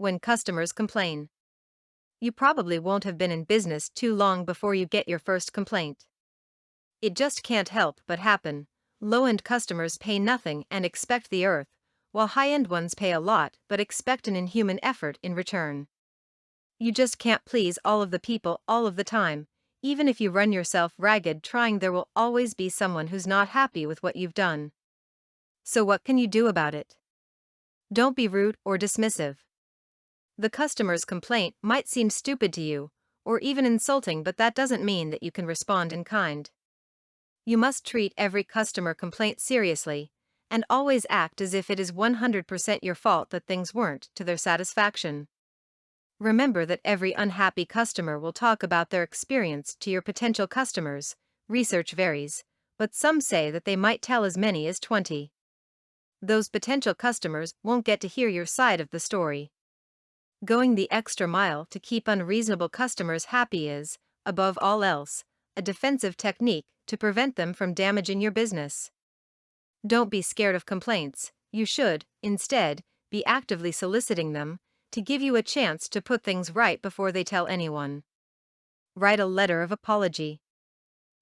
When customers complain. You probably won't have been in business too long before you get your first complaint. It just can't help but happen. Low-end customers pay nothing and expect the earth, while high-end ones pay a lot but expect an inhuman effort in return. You just can't please all of the people all of the time. Even if you run yourself ragged trying, there will always be someone who's not happy with what you've done. So what can you do about it? Don't be rude or dismissive. The customer's complaint might seem stupid to you, or even insulting, but that doesn't mean that you can respond in kind. You must treat every customer complaint seriously, and always act as if it is 100% your fault that things weren't to their satisfaction. Remember that every unhappy customer will talk about their experience to your potential customers. Research varies, but some say that they might tell as many as 20. Those potential customers won't get to hear your side of the story. Going the extra mile to keep unreasonable customers happy is, above all else, a defensive technique to prevent them from damaging your business. Don't be scared of complaints. You should, instead, be actively soliciting them to give you a chance to put things right before they tell anyone. Write a letter of apology.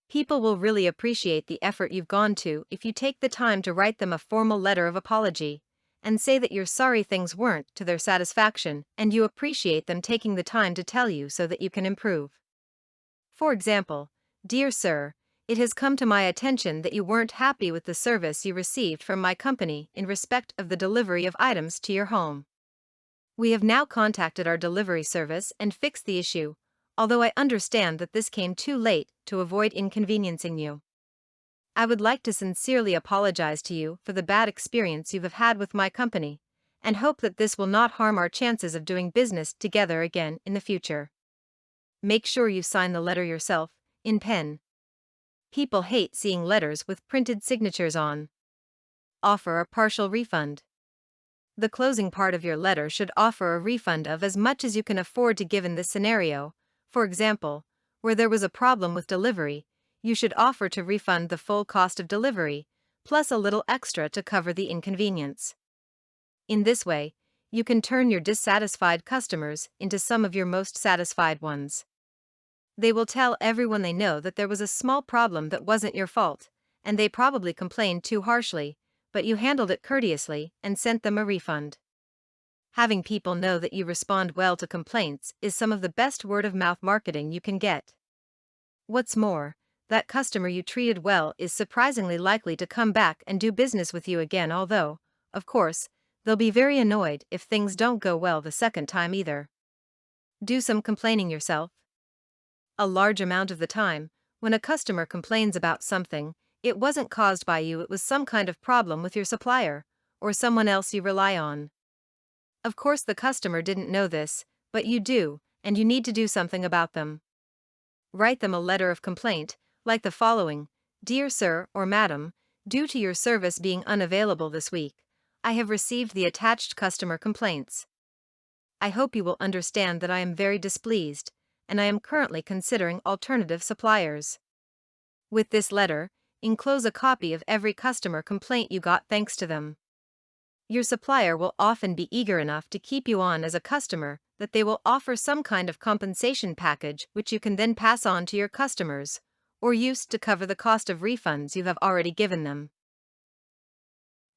People will really appreciate the effort you've gone to if you take the time to write them a formal letter of apology and say that you're sorry things weren't to their satisfaction and you appreciate them taking the time to tell you so that you can improve. For example, "Dear Sir, it has come to my attention that you weren't happy with the service you received from my company in respect of the delivery of items to your home. We have now contacted our delivery service and fixed the issue, although I understand that this came too late to avoid inconveniencing you. I would like to sincerely apologize to you for the bad experience you have had with my company, and hope that this will not harm our chances of doing business together again in the future." Make sure you sign the letter yourself, in pen. People hate seeing letters with printed signatures on. Offer a partial refund. The closing part of your letter should offer a refund of as much as you can afford to give in this scenario. For example, where there was a problem with delivery, you should offer to refund the full cost of delivery, plus a little extra to cover the inconvenience. In this way, you can turn your dissatisfied customers into some of your most satisfied ones. They will tell everyone they know that there was a small problem that wasn't your fault, and they probably complained too harshly, but you handled it courteously and sent them a refund. Having people know that you respond well to complaints is some of the best word-of-mouth marketing you can get. What's more, that customer you treated well is surprisingly likely to come back and do business with you again, although, of course, they'll be very annoyed if things don't go well the second time either. Do some complaining yourself. A large amount of the time, when a customer complains about something, it wasn't caused by you, it was some kind of problem with your supplier, or someone else you rely on. Of course, the customer didn't know this, but you do, and you need to do something about them. Write them a letter of complaint, like the following: "Dear Sir or Madam, due to your service being unavailable this week, I have received the attached customer complaints. I hope you will understand that I am very displeased, and I am currently considering alternative suppliers." With this letter, enclose a copy of every customer complaint you got thanks to them. Your supplier will often be eager enough to keep you on as a customer that they will offer some kind of compensation package which you can then pass on to your customers, or use to cover the cost of refunds you have already given them.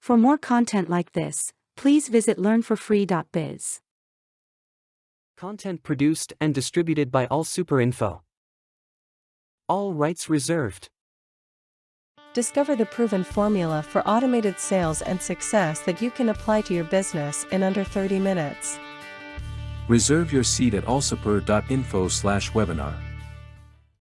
For more content like this, please visit learnforfree.biz. Content produced and distributed by AllSuperInfo. All rights reserved. Discover the proven formula for automated sales and success that you can apply to your business in under 30 minutes. Reserve your seat at allsuper.info/webinar.